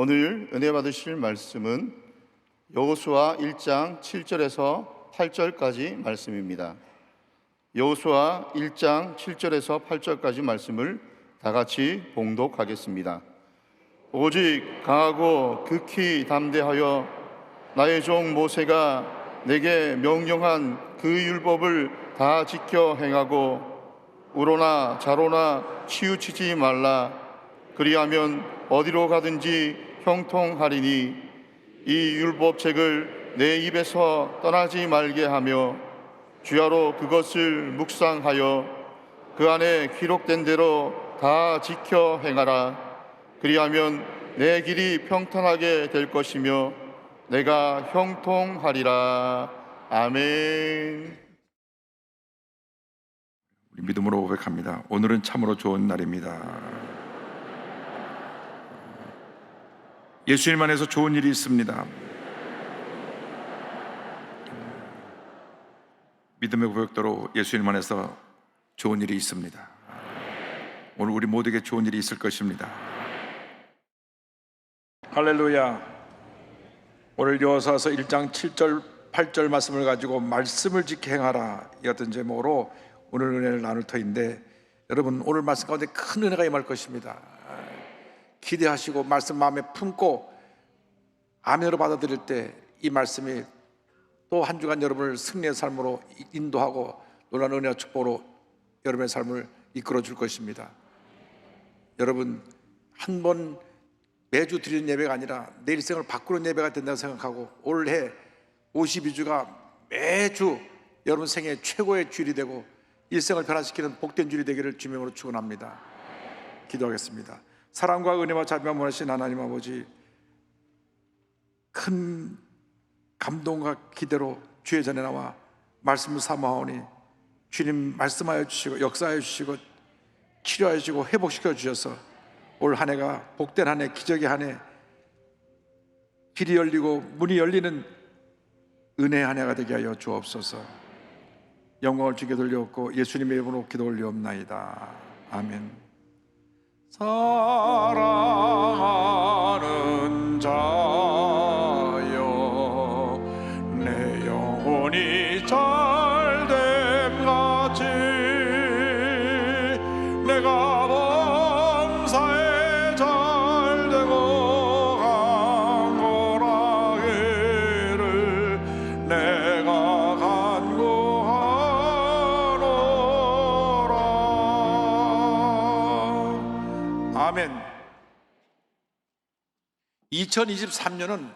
오늘 은혜 받으실 말씀은 여호수아 1장 7절에서 8절까지 말씀입니다. 여호수아 1장 7절에서 8절까지 말씀을 다 같이 봉독하겠습니다. 오직 강하고 극히 담대하여 나의 종 모세가 내게 명령한 그 율법을 다 지켜 행하고 우로나 좌로나 치우치지 말라. 그리하면 어디로 가든지 형통하리니 이 율법책을 내 입에서 떠나지 말게 하며 주야로 그것을 묵상하여 그 안에 기록된 대로 다 지켜 행하라. 그리하면 내 길이 평탄하게 될 것이며 내가 형통하리라. 아멘. 우리 믿음으로 고백합니다. 오늘은 참으로 좋은 날입니다. 예수님 안에서 좋은 일이 있습니다. 믿음의 고백대로 예수님 안에서 좋은 일이 있습니다. 오늘 우리 모두에게 좋은 일이 있을 것입니다. 할렐루야. 오늘 여호수아서 1장 7절 8절 말씀을 가지고 말씀을 지켜 행하라, 이 같은 제목으로 오늘 은혜를 나눌 터인데, 여러분 오늘 말씀 가운데 큰 은혜가 임할 것입니다. 기대하시고 말씀 마음에 품고 아멘으로 받아들일 때 이 말씀이 또 한 주간 여러분을 승리의 삶으로 인도하고 놀라운 은혜와 축복으로 여러분의 삶을 이끌어 줄 것입니다. 여러분, 한 번 매주 드리는 예배가 아니라 내 일생을 바꾸는 예배가 된다고 생각하고 올해 52주가 매주 여러분 생애 최고의 주일이 되고 일생을 변화시키는 복된 주일이 되기를 주님으로 축원합니다. 기도하겠습니다. 사랑과 은혜와 자비와 원하신 하나님 아버지, 큰 감동과 기대로 주의 전에 나와 말씀을 사모하오니 주님 말씀하여 주시고 역사하여 주시고 치료하여 주시고 회복시켜 주셔서 올 한 해가 복된 한 해, 기적의 한 해, 길이 열리고 문이 열리는 은혜의 한 해가 되게 하여 주옵소서. 영광을 주께 돌려옵고 예수님의 이름으로 기도 올리옵나이다. 아멘. 사랑하는 자여, 내 영혼이 잘됨 같이 내가 범사에 잘되고 간구하기를 내가 간구하노라. 아멘. 2023년은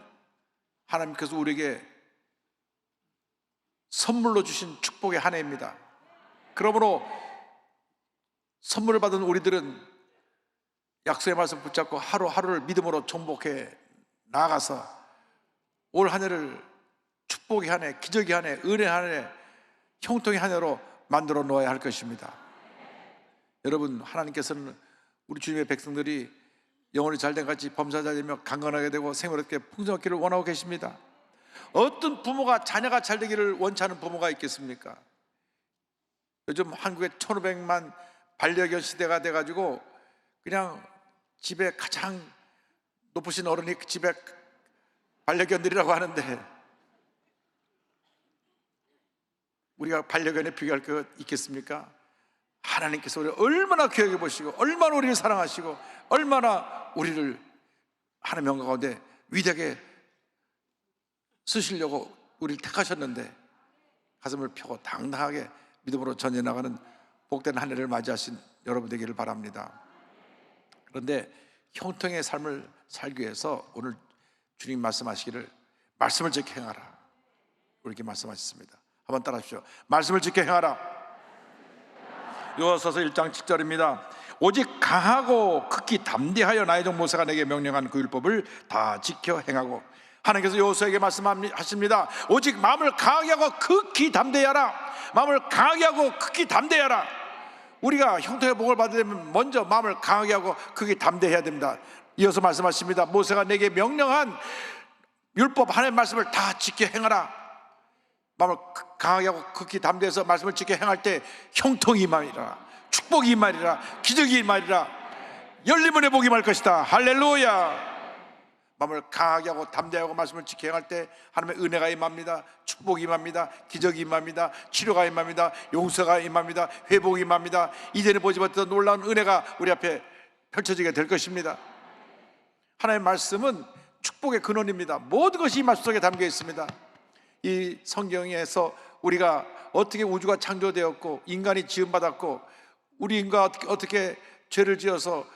하나님께서 우리에게 선물로 주신 축복의 한 해입니다. 그러므로 선물을 받은 우리들은 약속의 말씀 붙잡고 하루하루를 믿음으로 정복해 나아가서 올 한 해를 축복의 한 해, 기적의 한 해, 은혜의 한 해, 형통의 한 해로 만들어 놓아야 할 것입니다. 여러분, 하나님께서는 우리 주님의 백성들이 영혼이 잘된 같이 범사 잘되며 강건하게 되고 생활하게 풍성하기를 원하고 계십니다. 어떤 부모가 자녀가 잘되기를 원치 않은 부모가 있겠습니까? 요즘 한국에 1500만 반려견 시대가 돼가지고 그냥 집에 가장 높으신 어른이 그 집에 반려견들이라고 하는데, 우리가 반려견에 비교할 것 있겠습니까? 하나님께서 우리를 얼마나 귀하게 보시고 얼마나 우리를 사랑하시고 얼마나 우리를 하나님의 영광 가운데 위대하게 쓰시려고 우리를 택하셨는데, 가슴을 펴고 당당하게 믿음으로 전해 나가는 복된 한 해를 맞이하신 여러분 되기를 바랍니다. 그런데 형통의 삶을 살기 위해서 오늘 주님 말씀하시기를 말씀을 지켜 행하라, 이렇게 말씀하셨습니다. 한번 따라 하십시오. 말씀을 지켜 행하라. 여호수아서 1장 7절입니다. 오직 강하고 극히 담대하여 나의 종 모세가 내게 명령한 그 율법을 다 지켜 행하고, 하나님께서 여호수아에게 말씀하십니다. 오직 마음을 강하게 하고 극히 담대하라. 마음을 강하게 하고 극히 담대하라. 우리가 형통의 복을 받으려면 먼저 마음을 강하게 하고 극히 담대해야 됩니다. 이어서 말씀하십니다. 모세가 내게 명령한 율법 하나님의 말씀을 다 지켜 행하라. 마음을 강하게 하고 극히 담대해서 말씀을 지켜 행할 때 형통이 임하리라, 축복이 임하리라, 기적이 임하리라, 열림의 복이 임할 것이다. 할렐루야. 마음을 강하게 하고 담대하고 말씀을 지켜 행할 때 하나님의 은혜가 임합니다. 축복이 임합니다. 기적이 임합니다. 치료가 임합니다. 용서가 임합니다. 회복이 임합니다. 이전에 보지 못했던 놀라운 은혜가 우리 앞에 펼쳐지게 될 것입니다. 하나님의 말씀은 축복의 근원입니다. 모든 것이 이 말씀 속에 담겨 있습니다. 이 성경에서 우리가 어떻게 우주가 창조되었고 인간이 지음받았고 우리 인간 어떻게 죄를 지어서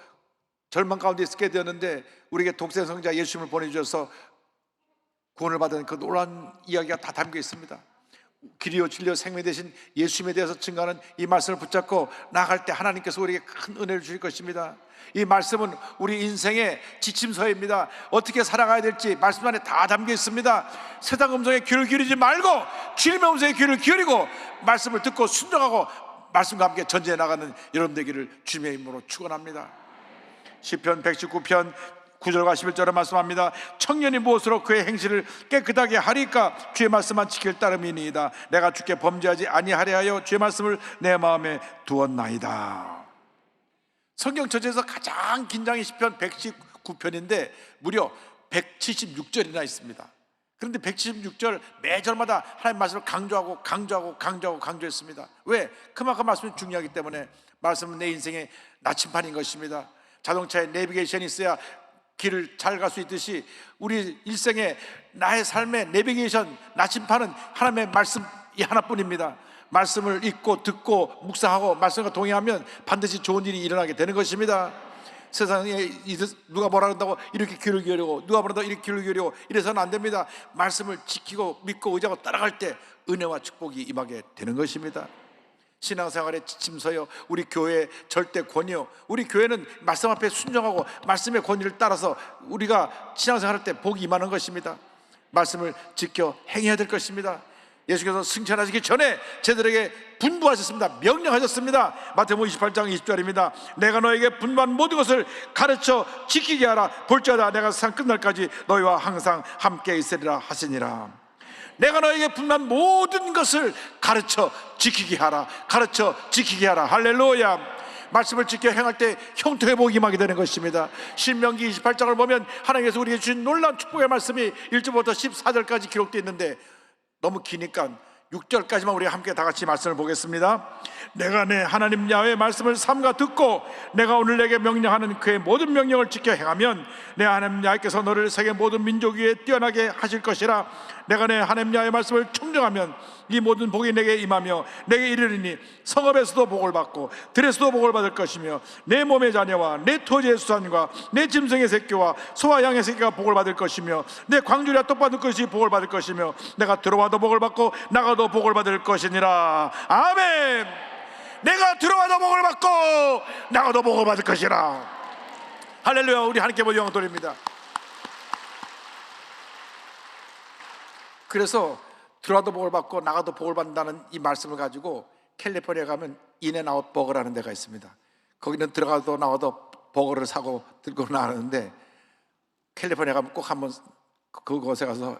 절망 가운데 있게 되었는데 우리에게 독생 성자 예수님을 보내주셔서 구원을 받은 그 놀라운 이야기가 다 담겨 있습니다. 길이요 진리요 생명 되신 예수님에 대해서 증거하는 이 말씀을 붙잡고 나아갈 때 하나님께서 우리에게 큰 은혜를 주실 것입니다. 이 말씀은 우리 인생의 지침서입니다. 어떻게 살아가야 될지 말씀 안에 다 담겨 있습니다. 세상 음성에 귀를 기울이지 말고 주님의 음성에 귀를 기울이고 말씀을 듣고 순종하고 말씀과 함께 전진해 나가는 여러분 되기를 주님의 이름으로 축원합니다. 시편 119편 9절과 11절에 말씀합니다. 청년이 무엇으로 그의 행실을 깨끗하게 하리까? 주의 말씀만 지킬 따름이니이다. 내가 주께 범죄하지 아니하려 하여 주의 말씀을 내 마음에 두었나이다. 성경 전체에서 가장 긴장의 시편 119편인데 무려 176절이나 있습니다. 그런데 176절 매절마다 하나님 말씀을 강조했습니다. 왜? 그만큼 말씀이 중요하기 때문에. 말씀은 내 인생의 나침판인 것입니다. 자동차에 내비게이션이 있어야 길을 잘 갈 수 있듯이 우리 일생에 나의 삶의 내비게이션 나침판은 하나님의 말씀 이 하나뿐입니다. 말씀을 읽고 듣고 묵상하고 말씀과 동의하면 반드시 좋은 일이 일어나게 되는 것입니다. 세상에 누가 뭐라 그런다고 이렇게 귀를 기울이고 누가 뭐라 한다고 이렇게 귀를 기울이고 이래서는 안 됩니다. 말씀을 지키고 믿고 의지하고 따라갈 때 은혜와 축복이 임하게 되는 것입니다. 신앙생활의 지침서요, 우리 교회의 절대 권위요, 우리 교회는 말씀 앞에 순종하고 말씀의 권위를 따라서 우리가 신앙생활할 때 복이 임하는 것입니다. 말씀을 지켜 행해야 될 것입니다. 예수께서 승천하시기 전에 제들에게 분부하셨습니다. 명령하셨습니다. 마태복음 28장 20절입니다. 내가 너에게 분부한 모든 것을 가르쳐 지키게 하라. 볼지어다 내가 세상 끝날까지 너희와 항상 함께 있으리라 하시니라. 내가 너에게 분부한 모든 것을 가르쳐 지키게 하라. 가르쳐 지키게 하라. 할렐루야. 말씀을 지켜 행할 때 형통의 복이 임하게 되는 것입니다. 신명기 28장을 보면 하나님께서 우리에게 주신 놀라운 축복의 말씀이 1절부터 14절까지 기록되어 있는데 너무 기니까 6절까지만 우리가 함께 다 같이 말씀을 보겠습니다. 내가 내 하나님 야훼의 말씀을 삼가 듣고 내가 오늘 내게 명령하는 그의 모든 명령을 지켜 행하면 내 하나님 야훼께서 너를 세계 모든 민족 위에 뛰어나게 하실 것이라. 내가 내 하나님 야훼의 말씀을 청정하면 이 모든 복이 내게 임하며 내게 이르리니 성읍에서도 복을 받고 들에서도 복을 받을 것이며 내 몸의 자녀와 내 토지의 수산과 내 짐승의 새끼와 소와 양의 새끼가 복을 받을 것이며 내 광주리와 떡받을 것이 복을 받을 것이며 내가 들어와도 복을 받고 나가도 복을 받을 것이니라. 아멘. 내가 들어와도 복을 받고 나가도 복을 받을 것이라. 할렐루야. 우리 하나님께 모두 영광 돌립니다. 그래서 들어와도 복을 받고 나가도 복을 받는다는 이 말씀을 가지고 캘리포니아에 가면 인앤아웃 버거라는 데가 있습니다. 거기는 들어가도 나와도 버거를 사고 들고 나가는데 캘리포니아 가면 꼭 한번 그곳에 가서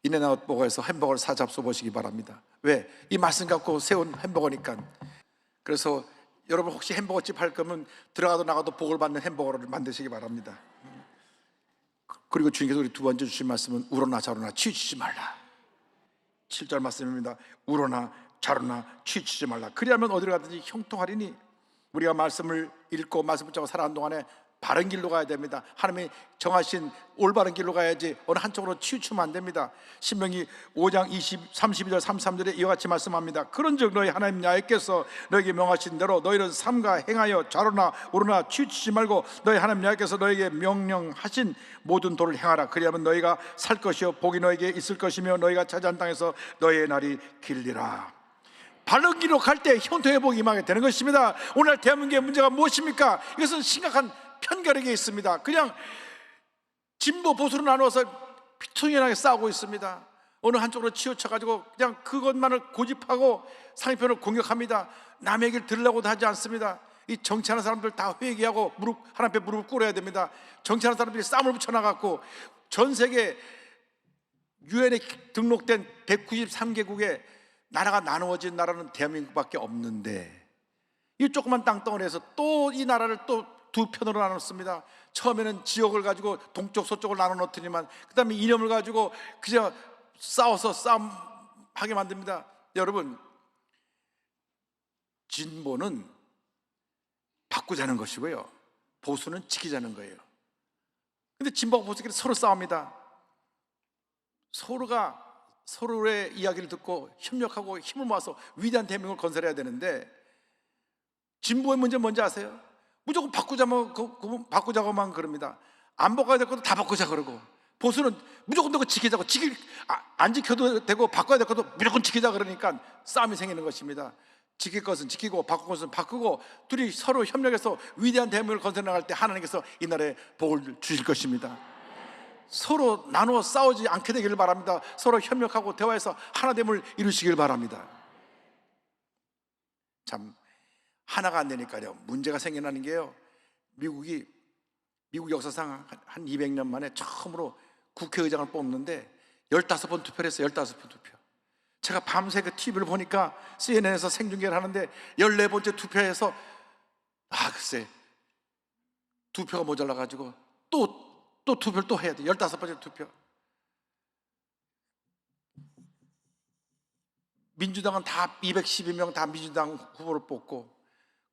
인앤아웃 버거에서 햄버거를 사 잡숴 보시기 바랍니다. 왜? 이 말씀 갖고 세운 햄버거니까. 그래서 여러분 혹시 햄버거집 할 거면 들어가도 나가도 복을 받는 햄버거를 만드시기 바랍니다. 그리고 주님께서 우리 두 번째 주신 말씀은 우러나 좌로나 치우치지 말라. 7절 말씀입니다. 우러나 좌로나 치우치지 말라. 그리하면 어디를 가든지 형통하리니. 우리가 말씀을 읽고 말씀 붙잡고 살아가는 동안에 바른 길로 가야 됩니다. 하나님이 정하신 올바른 길로 가야지 어느 한쪽으로 치우치면 안 됩니다. 신명기 5장 32절 33절에 이와 같이 말씀합니다. 그런즉 너희 하나님 야훼께서 너에게 명하신 대로 너희는 삼가 행하여 좌로나 우로나 치우치지 말고 너희 하나님 야훼께서 너에게 명령하신 모든 도를 행하라. 그리하면 너희가 살 것이요 복이 너에게 있을 것이며 너희가 차지한 땅에서 너희의 날이 길리라. 바른 길로 갈 때 형통의 복이 임하게 되는 것입니다. 오늘 대한민국의 문제가 무엇입니까? 이것은 심각한 편결하게 있습니다. 그냥 진보 보수로 나누어서 비통연하게 싸우고 있습니다. 어느 한쪽으로 치우쳐가지고 그냥 그것만을 고집하고 상대편을 공격합니다. 남의 얘기를 들으려고도 하지 않습니다. 이 정치하는 사람들 다 회개하고 하나님 앞에 무릎을 꿇어야 됩니다. 정치하는 사람들이 싸움을 붙여나갔고 전 세계 유엔에 등록된 193개국에 나라가 나누어진 나라는 대한민국밖에 없는데 이 조그만 땅덩어리에서 또 이 나라를 또 두 편으로 나눴습니다. 처음에는 지역을 가지고 동쪽 서쪽을 나눠 놓더니만 그 다음에 이념을 가지고 그저 싸워서 싸움하게 만듭니다. 여러분, 진보는 바꾸자는 것이고요, 보수는 지키자는 거예요. 근데 진보와 보수끼리 서로 싸웁니다. 서로가 서로의 이야기를 듣고 협력하고 힘을 모아서 위대한 대한민국을 건설해야 되는데, 진보의 문제는 뭔지 아세요? 무조건 바꾸자고만 그럽니다. 안 바꿔야 될 것도 다 바꾸자 그러고, 보수는 무조건 그거 지키자고, 안 지켜도 되고 바꿔야 될 것도 무조건 지키자 그러니까 싸움이 생기는 것입니다. 지킬 것은 지키고 바꿀 것은 바꾸고, 둘이 서로 협력해서 위대한 대한민국을 건설해 나갈 때 하나님께서 이 나라에 복을 주실 것입니다. 서로 나누어 싸우지 않게 되기를 바랍니다. 서로 협력하고 대화해서 하나됨을 이루시길 바랍니다. 참 하나가 안 되니까요, 문제가 생겨나는 게요, 미국 역사상 한 200년 만에 처음으로 국회의장을 뽑는데 15번 투표를 했어요. 15번 투표. 제가 밤새 그 TV를 보니까 CNN에서 생중계를 하는데 14번째 투표해서 글쎄 투표가 모자라가지고 또 투표를 또 해야 돼. 15번째 투표. 민주당은 다 212명 다 민주당 후보를 뽑고,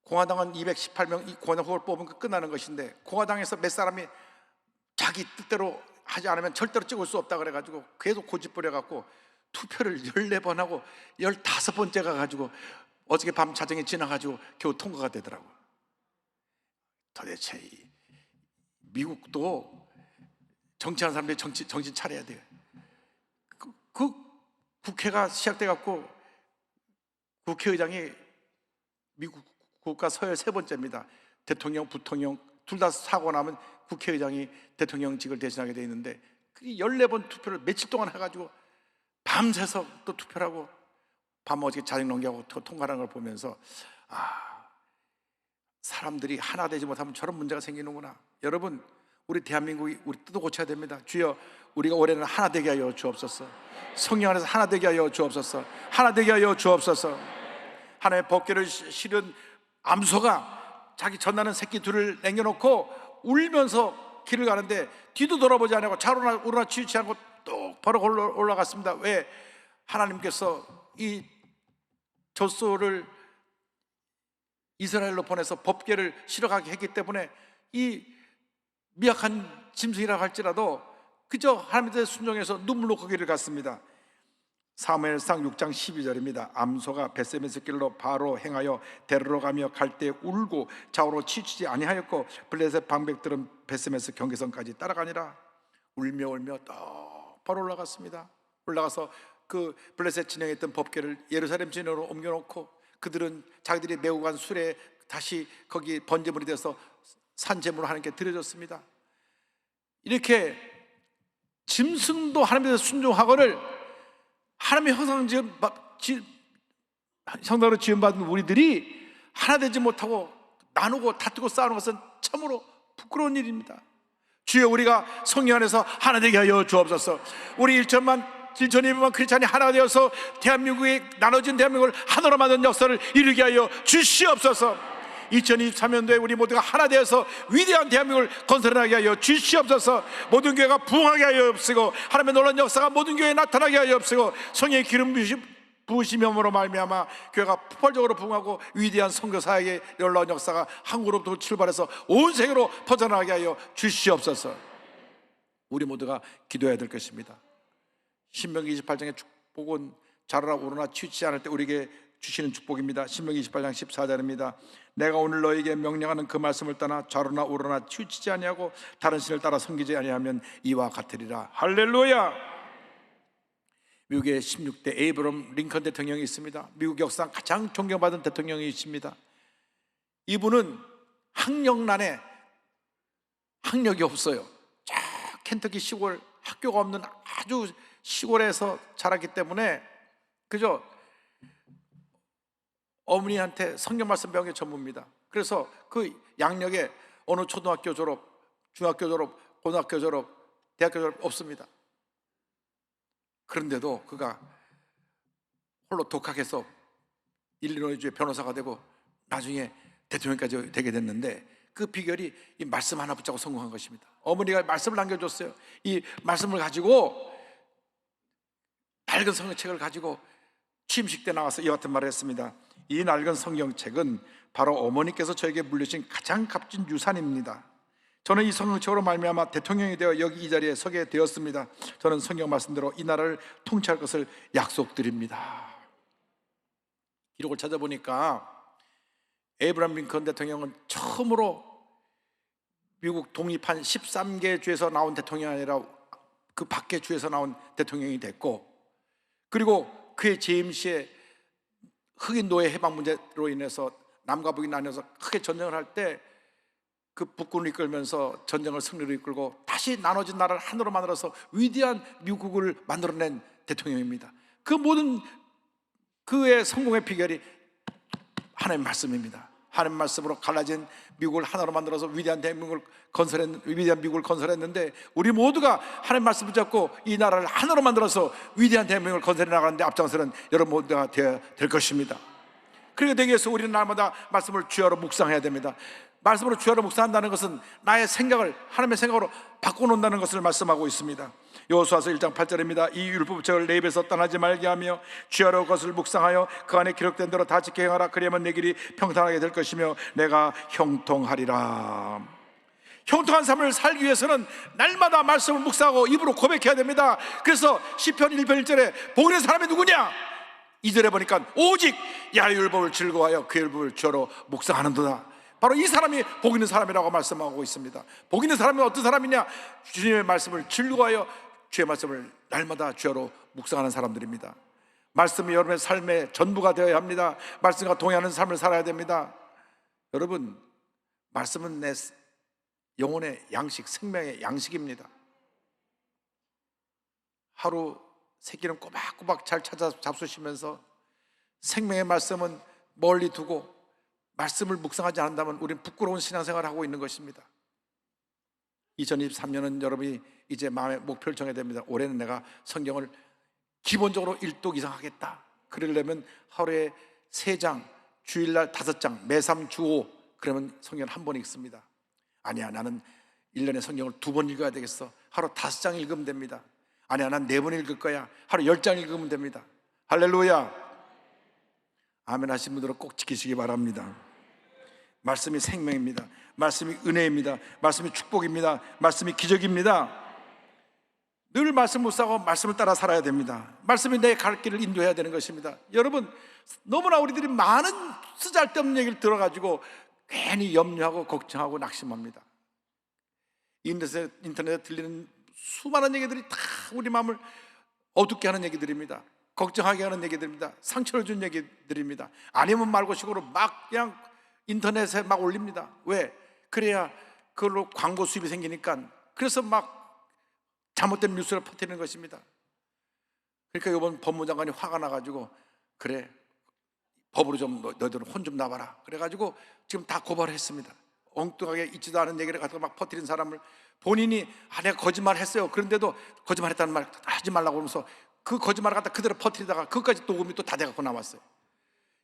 공화당은 218명 공화당 후보를 뽑으면 끝나는 것인데, 공화당에서 몇 사람이 자기 뜻대로 하지 않으면 절대로 찍을 수 없다 그래가지고 계속 고집부려갖고 투표를 14번 하고 15번째 가가지고 어저께 밤 자정에 지나가지고 겨우 통과가 되더라고요. 도대체 미국도 정치하는 사람들이 정신 차려야 돼요. 그 국회가 시작돼갖고 국회의장이 미국 국가 서열 3번째입니다. 대통령, 부통령 둘 다 사고 나면 국회의장이 대통령직을 대신하게 돼 있는데, 그 14번 투표를 며칠 동안 해가지고 밤새서 또 투표를 하고 밤 어저께 자정 넘겨하고 통과하는 걸 보면서 사람들이 하나 되지 못하면 저런 문제가 생기는구나. 여러분, 우리 대한민국이 우리 뜻도 고쳐야 됩니다. 주여, 우리가 올해는 하나 되게 하여 주옵소서. 성령 안에서 하나 되게 하여 주옵소서. 하나 되게 하여 주옵소서. 하나님의 법궤를 실은 암소가 자기 젖나는 새끼 둘을 남겨놓고 울면서 길을 가는데 뒤도 돌아보지 않고 좌로나 우로나 치우치 않고 똑바로 올라갔습니다. 왜? 하나님께서 이 젖소를 이스라엘로 보내서 법궤를 실어가게 했기 때문에 이 미약한 짐승이라 할지라도 그저 하나님의 순종해서 눈물로 그 길을 갔습니다. 사무엘상 6장 12절입니다. 암소가 벳세메스 길로 바로 행하여 데르러 가며 갈 때 울고 좌우로 치우치지 아니하였고, 블레셋 방백들은 벳세메스 경계선까지 따라가니라. 울며 똑바로 올라갔습니다. 올라가서 그 블레셋 진영에 있던 법궤를 예루살렘 진영으로 옮겨놓고, 그들은 자기들이 메고 간 술에 다시 거기 번제물이 돼서 산제물을 하나님께 드려졌습니다. 이렇게 짐승도 하나님께 순종하거늘 하나님의 형상으로 지음받은 우리들이 하나 되지 못하고 나누고 다투고 싸우는 것은 참으로 부끄러운 일입니다. 주여, 우리가 성령 안에서 하나 되게 하여 주옵소서. 우리 1,200만 크리스찬이 하나 되어서 대한민국이 나눠진 대한민국을 하나로 만든 역사를 이루게 하여 주시옵소서. 2023년도에 우리 모두가 하나 되어서 위대한 대한민국을 건설하게 하여 주시옵소서. 모든 교회가 부흥하게 하여 없으고, 하나님의 놀라운 역사가 모든 교회에 나타나게 하여 없으고, 성령의 기름 부으심으로 말미암아 교회가 폭발적으로 부흥하고 위대한 선교 사역의 놀라운 역사가 한국으로부터 출발해서 온 세계로 퍼져나가게 하여 주시옵소서. 우리 모두가 기도해야 될 것입니다. 신명기 28장의 축복은 자라나 오르나 치우치지 않을 때 우리에게 주시는 축복입니다. 신명기 28장 14절입니다. 내가 오늘 너에게 명령하는 그 말씀을 떠나 좌로나 우로나 치우치지 아니하고 다른 신을 따라 섬기지 아니하면 이와 같으리라. 할렐루야. 미국의 16대 에이브럼 링컨 대통령이 있습니다. 미국 역사상 가장 존경받은 대통령이십니다. 이분은 학력난에 학력이 없어요. 저 켄터키 시골 학교가 없는 아주 시골에서 자랐기 때문에 그저 어머니한테 성경 말씀 배운 게 전부입니다. 그래서 그 양력에 어느 초등학교 졸업, 중학교 졸업, 고등학교 졸업, 대학교 졸업 없습니다. 그런데도 그가 홀로 독학해서 일리노이주의 변호사가 되고 나중에 대통령까지 되게 됐는데, 그 비결이 이 말씀 하나 붙잡고 성공한 것입니다. 어머니가 말씀을 남겨줬어요. 이 말씀을 가지고 낡은 성경책을 가지고 취임식 때 나와서 이와 같은 말을 했습니다. 이 낡은 성경책은 바로 어머니께서 저에게 물려주신 가장 값진 유산입니다. 저는 이 성경책으로 말미암아 대통령이 되어 여기 이 자리에 서게 되었습니다. 저는 성경 말씀대로 이 나라를 통치할 것을 약속드립니다. 기록을 찾아보니까 에이브라함 링컨 대통령은 처음으로 미국 독립한 13개 주에서 나온 대통령이 아니라 그 밖의 주에서 나온 대통령이 됐고, 그리고 그의 재임 시에 흑인 노예 해방 문제로 인해서 남과 북이 나뉘어서 크게 전쟁을 할 때 그 북군을 이끌면서 전쟁을 승리로 이끌고 다시 나눠진 나라를 하나로 만들어서 위대한 미국을 만들어낸 대통령입니다. 그 모든 그의 성공의 비결이 하나님의 말씀입니다. 하나님 말씀으로 갈라진 미국을 하나로 만들어서 위대한 미국을 건설했는데, 우리 모두가 하나님 말씀 붙잡고 이 나라를 하나로 만들어서 위대한 대한민국을 건설해 나가는데 앞장서는 여러분 모두가 되어야 될 것입니다. 그렇게 되기 위해서 우리는 날마다 말씀을 주야로 묵상해야 됩니다. 말씀으로 주야로 묵상한다는 것은 나의 생각을 하나님의 생각으로 바꿔놓는다는 것을 말씀하고 있습니다. 여호수아서 1장 8절입니다. 이 율법책을 내 입에서 떠나지 말게 하며 주야로 그것을 묵상하여 그 안에 기록된 대로 다 지켜 행하라. 그리하면 내 길이 평탄하게 될 것이며 내가 형통하리라. 형통한 삶을 살기 위해서는 날마다 말씀을 묵상하고 입으로 고백해야 됩니다. 그래서 시편 1편 1절에 복 있는 사람이 누구냐? 2절에 보니까 오직 야의 율법을 즐거워하여 그 율법을 주야로 묵상하는도다. 바로 이 사람이 복 있는 사람이라고 말씀하고 있습니다. 복 있는 사람은 어떤 사람이냐? 주님의 말씀을 즐거워하여 주의 말씀을 날마다 주야로 묵상하는 사람들입니다. 말씀이 여러분의 삶의 전부가 되어야 합니다. 말씀과 동의하는 삶을 살아야 됩니다. 여러분, 말씀은 내 영혼의 양식, 생명의 양식입니다. 하루 세 끼는 꼬박꼬박 잘 찾아 잡수시면서 생명의 말씀은 멀리 두고 말씀을 묵상하지 않는다면 우리는 부끄러운 신앙생활을 하고 있는 것입니다. 2023년은 여러분이 이제 마음의 목표를 정해야 됩니다. 올해는 내가 성경을 기본적으로 1독 이상 하겠다. 그러려면 하루에 3장, 주일날 5장, 매삼 주5, 그러면 성경을 한 번 읽습니다. 아니야, 나는 1년에 성경을 2번 읽어야 되겠어. 하루 5장 읽으면 됩니다. 아니야, 난 4번 읽을 거야. 하루 10장 읽으면 됩니다. 할렐루야. 아멘 하신 분들은 꼭 지키시기 바랍니다. 말씀이 생명입니다. 말씀이 은혜입니다. 말씀이 축복입니다. 말씀이 기적입니다. 늘 말씀 묵상하고 말씀을 따라 살아야 됩니다. 말씀이 내 갈 길을 인도해야 되는 것입니다. 여러분, 너무나 우리들이 많은 쓰잘데없는 얘기를 들어가지고 괜히 염려하고 걱정하고 낙심합니다. 인터넷에 들리는 수많은 얘기들이 다 우리 마음을 어둡게 하는 얘기들입니다. 걱정하게 하는 얘기들입니다. 상처를 준 얘기들입니다. 아니면 말고 식으로 막 그냥 인터넷에 막 올립니다. 왜? 그래야 그걸로 광고 수입이 생기니까. 그래서 막 잘못된 뉴스를 퍼뜨리는 것입니다. 그러니까 이번 법무장관이 화가 나가지고, 그래, 법으로 좀 너희들은 혼 좀 나봐라. 그래가지고 지금 다 고발을 했습니다. 엉뚱하게 있지도 않은 얘기를 갖다가 막 퍼뜨린 사람을 본인이 내가 거짓말 했어요. 그런데도 거짓말했다는 말 하지 말라고 그러면서 그 거짓말을 갖다 그대로 퍼뜨리다가 그것까지 녹음이 또 다 돼갖고 나왔어요.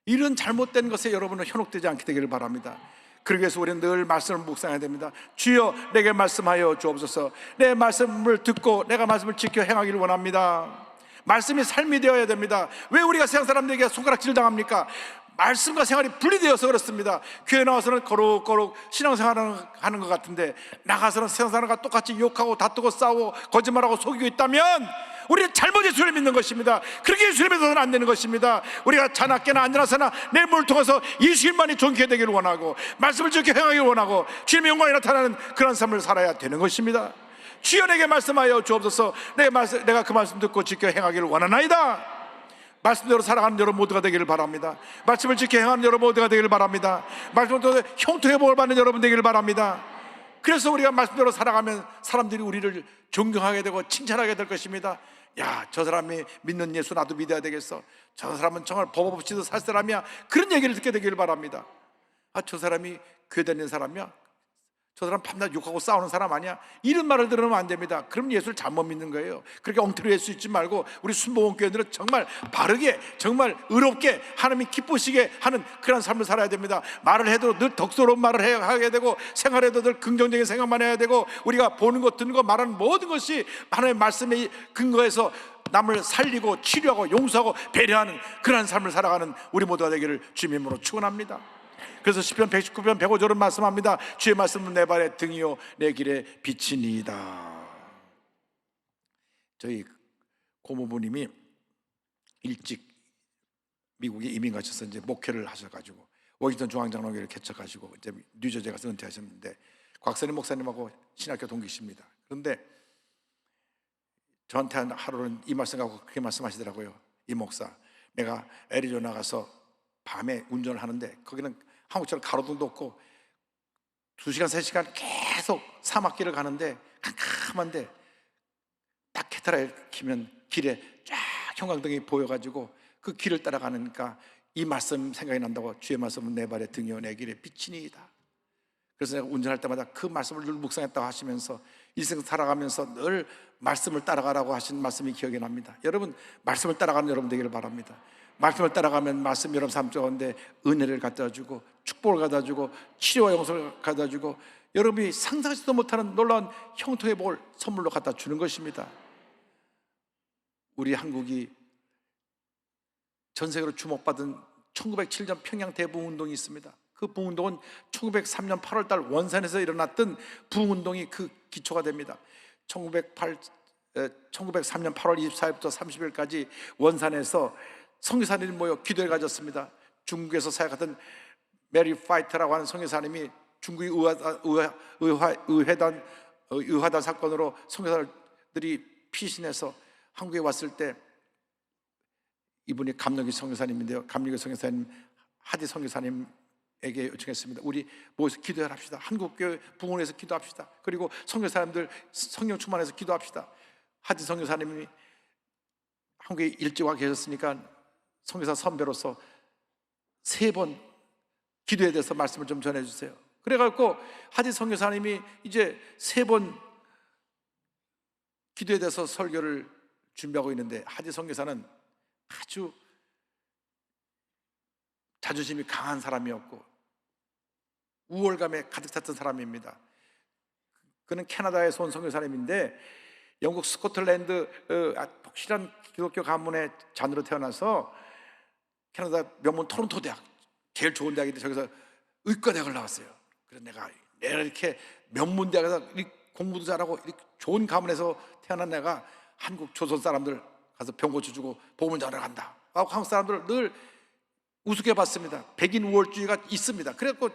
이런 잘못된 것에 여러분은 현혹되지 않게 되기를 바랍니다. 그러기 위해서 우리는 늘 말씀을 묵상해야 됩니다. 주여 내게 말씀하여 주옵소서. 내 말씀을 듣고 내가 말씀을 지켜 행하기를 원합니다. 말씀이 삶이 되어야 됩니다. 왜 우리가 세상 사람들에게 손가락질 당합니까? 말씀과 생활이 분리되어서 그렇습니다. 교회 나와서는 거룩거룩 신앙생활을 하는 것 같은데 나가서는 세상 사람과 똑같이 욕하고 다투고 싸우고 거짓말하고 속이고 있다면 우리는 잘못 예수를 믿는 것입니다. 그렇게 예수를 믿어서는 안 되는 것입니다. 우리가 자나깨나 안전하서나 내 몸을 통해서 예수님만이 존귀해 되기를 원하고 말씀을 지켜 행하기를 원하고 주님의 영광이 나타나는 그런 삶을 살아야 되는 것입니다. 주여 내게 말씀하여 주옵소서. 내가 그 말씀 듣고 지켜 행하기를 원하나이다. 말씀대로 살아가는 여러분 모두가 되기를 바랍니다. 말씀을 지켜 행하는 여러분 모두가 되기를 바랍니다. 말씀을 통해 형통의 복을 받는 여러분 되기를 바랍니다. 그래서 우리가 말씀대로 살아가면 사람들이 우리를 존경하게 되고 칭찬하게 될 것입니다. 야, 저 사람이 믿는 예수 나도 믿어야 되겠어. 저 사람은 정말 법 없이도 살 사람이야. 그런 얘기를 듣게 되기를 바랍니다. 아, 저 사람이 교회 다니는 사람이야. 저 사람 밤낮 욕하고 싸우는 사람 아니야? 이런 말을 들으면 안 됩니다. 그럼 예수를 잘못 믿는 거예요. 그렇게 엉터리 예수 있지 말고 우리 순복음교회들은 정말 바르게, 정말 의롭게 하나님이 기쁘시게 하는 그런 삶을 살아야 됩니다. 말을 해도 늘 덕스러운 말을 하게 되고, 생활해도 늘 긍정적인 생각만 해야 되고, 우리가 보는 것, 듣는 것, 말하는 모든 것이 하나님의 말씀에 근거해서 남을 살리고 치료하고 용서하고 배려하는 그런 삶을 살아가는 우리 모두가 되기를 주님의 이름으로 축원합니다. 그래서 시편 119편 105절은 말씀합니다. 주의 말씀은 내 발의 등이요 내 길의 빛이니이다. 저희 고모부님이 일찍 미국에 이민 가셔서 이제 목회를 하셔가지고 워싱턴 중앙장로교회를 개척하시고 이제 뉴저지에 가서 은퇴하셨는데, 곽선희 목사님하고 신학교 동기십니다. 그런데 저한테 하루는 이 말씀하고 그렇게 말씀하시더라고요. 이 목사, 내가 애리조나 가서 밤에 운전을 하는데 거기는 한국처럼 가로등도 없고 2시간 3시간 계속 사막길을 가는데 캄캄한데 딱 캐타라를 키면 길에 쫙 형광등이 보여가지고 그 길을 따라가니까 이 말씀 생각이 난다고, 주의 말씀은 내 발의 등이요 내 길의 빛이니이다. 그래서 내가 운전할 때마다 그 말씀을 늘 묵상했다고 하시면서 일생 살아가면서 늘 말씀을 따라가라고 하신 말씀이 기억이 납니다. 여러분, 말씀을 따라가는 여러분 되기를 바랍니다. 말씀을 따라가면 말씀 여러분 삶 가운데 은혜를 갖다주고 축복을 갖다주고 치료와 용서를 갖다주고 여러분이 상상하지도 못하는 놀라운 형통의 복을 선물로 갖다 주는 것입니다. 우리 한국이 전 세계로 주목받은 1907년 평양 대부흥운동이 있습니다. 그 부흥운동은 1903년 8월달 원산에서 일어났던 부흥운동이 그 기초가 됩니다. 1903년 8월 24일부터 30일까지 원산에서 선교사님이 모여 기도회 가졌습니다. 중국에서 사역하던 메리 파이터라고 하는 선교사님이 중국의 의화단 사건으로 선교사들이 피신해서 한국에 왔을 때 이분이 감리교 선교사님인데요, 감리교 선교사님 하디 선교사님에게 요청했습니다. 우리 모여서 기도를 합시다. 한국교회 부흥회에서 기도합시다. 그리고 선교사님들 성령 충만해서 기도합시다. 하디 선교사님이 한국에 일찍 와 계셨으니까 선교사 선배로서 3번 기도에 대해서 말씀을 좀 전해주세요. 그래갖고 하디 선교사님이 이제 3번 기도에 대해서 설교를 준비하고 있는데, 하디 선교사는 아주 자존심이 강한 사람이었고 우월감에 가득 찼던 사람입니다. 그는 캐나다에서 온 선교사님인데 영국 스코틀랜드 독실한 기독교 가문의 자녀로 태어나서 캐나다 명문 토론토 대학, 제일 좋은 대학인데 저기서 의과대학을 나왔어요. 그래서 내가 이렇게 명문 대학에서 공부도 잘하고 이렇게 좋은 가문에서 태어난 내가 한국 조선 사람들 가서 병 고쳐주고 복음을 전하러 간다 하고 한국 사람들을 늘 우습게 봤습니다. 백인 우월주의가 있습니다. 그래갖고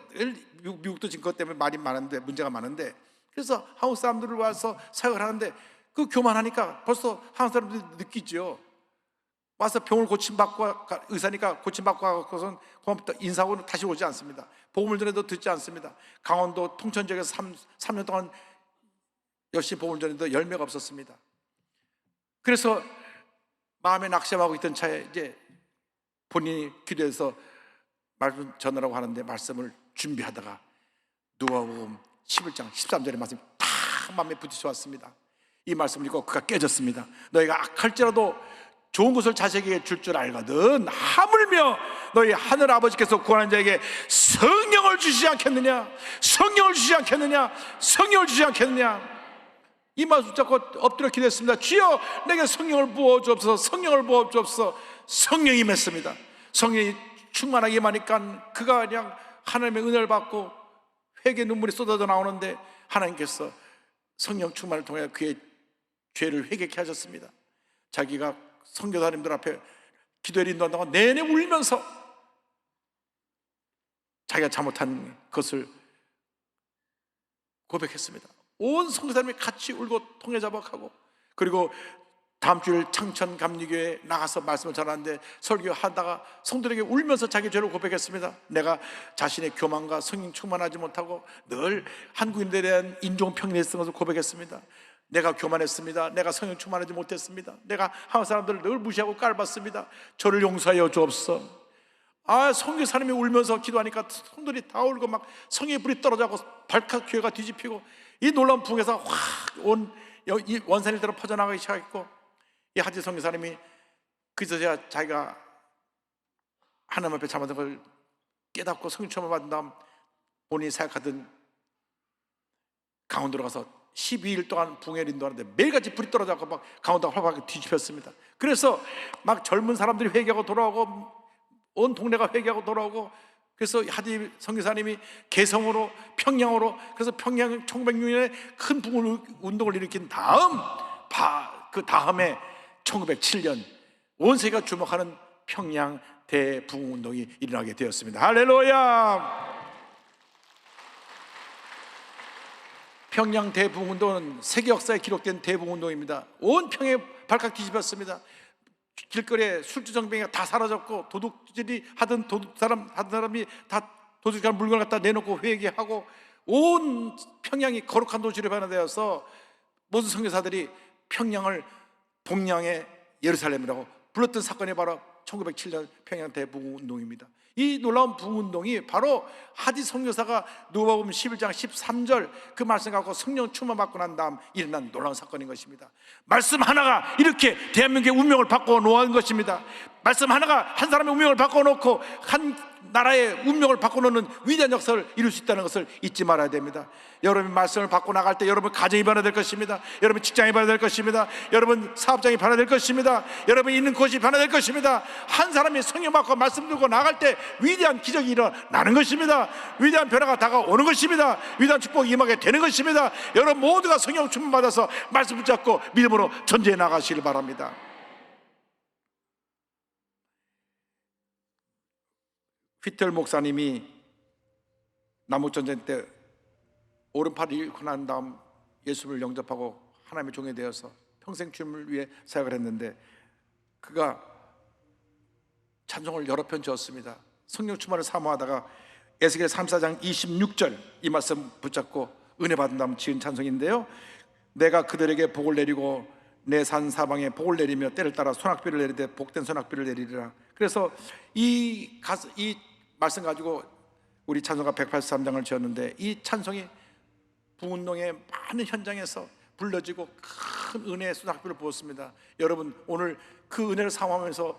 미국도 지금 그것 때문에 말이 많은데, 문제가 많은데, 그래서 한국 사람들을 와서 사역을 하는데 그 교만하니까 벌써 한국 사람들이 느끼죠. 와서 병을 고침받고, 의사니까 고침받고 가고선 고맙다 인사하고는 다시 오지 않습니다. 복음을 전해도 듣지 않습니다. 강원도 통천 지역에서 3년 동안 열심히 복음을 전해도 열매가 없었습니다. 그래서 마음에 낙심하고 있던 차에 이제 본인이 기도해서 말씀 전하라고 하는데 말씀을 준비하다가 누가복음 11장 13절의 말씀이 딱 마음에 부딪혀 왔습니다. 이 말씀을 읽고 그가 깨졌습니다. 너희가 악할지라도 좋은 것을 자식에게 줄 줄 알거든 하물며 너희 하늘 아버지께서 구하는 자에게 성령을 주시지 않겠느냐, 성령을 주시지 않겠느냐, 성령을 주시지 않겠느냐. 이 말씀 잡고 엎드려 기도했습니다. 주여 내게 성령을 부어주옵소서, 성령을 부어주옵소서. 성령이 맺습니다. 성령이 충만하게 임하니까 그가 그냥 하나님의 은혜를 받고 회개 눈물이 쏟아져 나오는데 하나님께서 성령 충만을 통해 그의 죄를 회개케 하셨습니다. 자기가 선교사님들 앞에 기도를 인도한다고 내내 울면서 자기가 잘못한 것을 고백했습니다. 온 선교사님이 같이 울고 통회자박하고, 그리고 다음 주일 창천 감리교회에 나가서 말씀을 전하는데 설교하다가 성도들에게 울면서 자기 죄를 고백했습니다. 내가 자신의 교만과 성령 충만하지 못하고 늘 한국인들에 대한 인종평등에 있는 것을 고백했습니다. 내가 교만했습니다. 내가 성령 충만하지 못했습니다. 내가 한국 사람들을 늘 무시하고 깔봤습니다. 저를 용서하여 주옵소서. 선교사님이 울면서 기도하니까 성들이 다 울고 막 성에 불이 떨어져고 발칵 교회가 뒤집히고 이 놀라운 부흥에서 확 온 원산일대로 퍼져나가기 시작했고, 이 하지 선교사님이 그저야 자기가 하나님 앞에 잘못한 걸 깨닫고 성령을 받은 다음 본인이 생각하던 강원도로 가서 12일 동안 붕해를 인도하는데 매일같이 불이 떨어져서 막 강원도가 활발하게 뒤집혔습니다. 그래서 막 젊은 사람들이 회개하고 돌아오고 온 동네가 회개하고 돌아오고, 그래서 하지 선교사님이 개성으로 평양으로, 그래서 평양 1906년에 큰 붕운동을 일으킨 다음 그 다음에 1907년 온 세계가 주목하는 평양 대붕운동이 일어나게 되었습니다. 할렐루야! 평양 대붕운동은 세계 역사에 기록된 대붕운동입니다. 온 평에 발칵 뒤집혔습니다. 길거리에 술주정뱅이가 다 사라졌고, 도둑질이 하던 사람이 다 도둑질한 물건을 갖다 내놓고 회개하고, 온 평양이 거룩한 도시로 변화되어서 모든 선교사들이 평양을 동양의 예루살렘이라고 불렀던 사건이 바로 1907년 평양 대붕운동입니다. 이 놀라운 부흥운동이 바로 하지 선교사가 누가복음 11장 13절 그 말씀 갖고 성령 충만 받고 난 다음 일어난 놀라운 사건인 것입니다. 말씀 하나가 이렇게 대한민국의 운명을 바꿔 놓은 것입니다. 말씀 하나가 한 사람의 운명을 바꿔 놓고 한 나라의 운명을 바꿔놓는 위대한 역사를 이룰 수 있다는 것을 잊지 말아야 됩니다. 여러분이 말씀을 바꿔 나갈 때 여러분 가정이 변화될 것입니다. 여러분 직장이 변화될 것입니다. 여러분 사업장이 변화될 것입니다. 여러분이 있는 곳이 변화될 것입니다. 한 사람이 성령 받고 말씀 들고 나갈 때 위대한 기적이 일어나는 것입니다. 위대한 변화가 다가오는 것입니다. 위대한 축복이 임하게 되는 것입니다. 여러분 모두가 성령 충만 받아서 말씀 붙잡고 믿음으로 전제해 나가시길 바랍니다. 휘털 목사님이 남북전쟁 때 오른팔을 잃고 난 다음 예수를 영접하고 하나님의 종이 되어서 평생 주님을 위해 사역을 했는데, 그가 찬송을 여러 편 지었습니다. 성령 충만을 사모하다가 에스겔 34장 26절 이 말씀 붙잡고 은혜 받은 다음 지은 찬송인데요, 내가 그들에게 복을 내리고 내 산 사방에 복을 내리며 때를 따라 소낙비를 내리되 복된 소낙비를 내리리라. 그래서 이 말씀 가지고 우리 찬송가 183장을 지었는데, 이 찬송이 부운동의 많은 현장에서 불러지고 큰 은혜의 소낙비를 부었습니다. 여러분 오늘 그 은혜를 사모하면서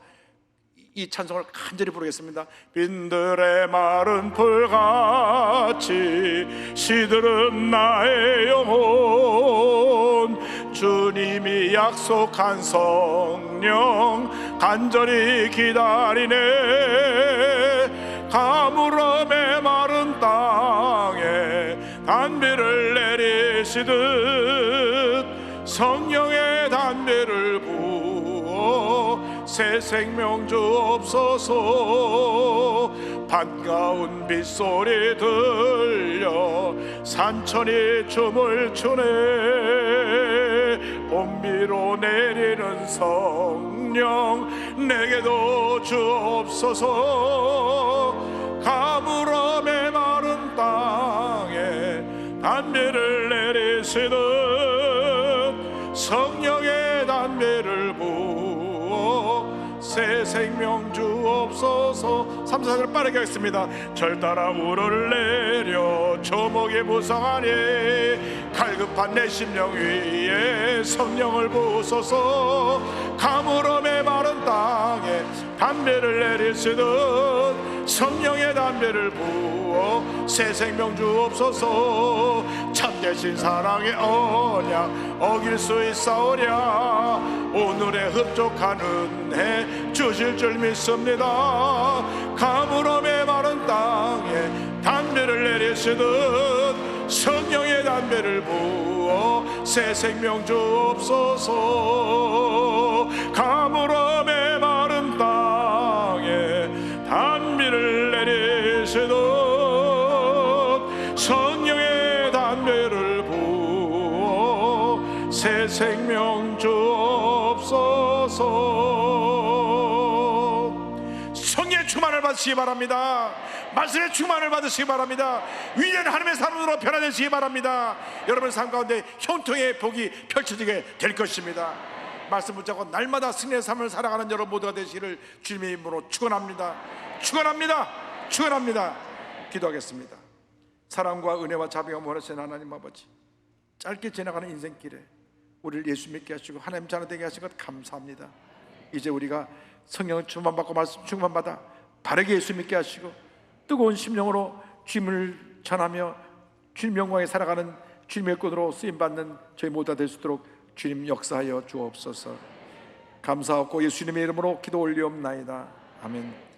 이 찬송을 간절히 부르겠습니다. 빈들의 마른 풀같이 시들은 나의 영혼, 주님이 약속한 성령 간절히 기다리네. 가물음의 마른 땅에 단비를 내리시듯 성령의 단비를 부어 새 생명 주옵소서. 반가운 빗소리 들려 산천이 춤을 추네. 봄비로 내리는 성령 내게도 주옵소서. 가물음의 마른 땅에 단비를 내리시듯 성령의 단비를 부어 새 생명 주옵소서. 3, 4절 빠르게 하겠습니다. 절 따라 우를 내려 조목이 무성하니 갈급한 내 심령 위에 성령을 부으소서. 가물음의 마른 땅에 담배를 내리시듯 성령의 담배를 부어 새 생명 주옵소서. 참되신 사랑의 언약 어길 수 있사오랴. 오늘의 흡족한 은혜 주실 줄 믿습니다. 가물음의 마른 땅에 담배를 내리시듯 성령의 담배를 부어 새 생명 주옵소서. 가물음의 마른 땅에 담배를 내리시듯 성령의 담배를 부어 새 생명 주옵소서. 성령의 충만을 받으시기 바랍니다. 말씀의 충만을 받으시기 바랍니다. 위대한 하나님의 사람으로 변화되시기 바랍니다. 여러분 삶 가운데 형통의 복이 펼쳐지게 될 것입니다. 말씀 붙잡고 날마다 승리의 삶을 살아가는 여러분 모두가 되시기를 주님의 이름으로 축원합니다. 축원합니다. 축원합니다. 기도하겠습니다. 사랑과 은혜와 자비가 원하시는 하나님 아버지, 짧게 지나가는 인생길에 우리를 예수 믿게 하시고 하나님 자녀 되게 하신 것 감사합니다. 이제 우리가 성령을 충만받고 말씀 충만받아 바르게 예수 믿게 하시고 뜨거운 심령으로 주님을 전하며 주님 영광에 살아가는 주님의 꾼으로 쓰임받는 저희 모두가 될 수 있도록 주님 역사하여 주옵소서. 감사하고 예수님의 이름으로 기도 올리옵나이다. 아멘.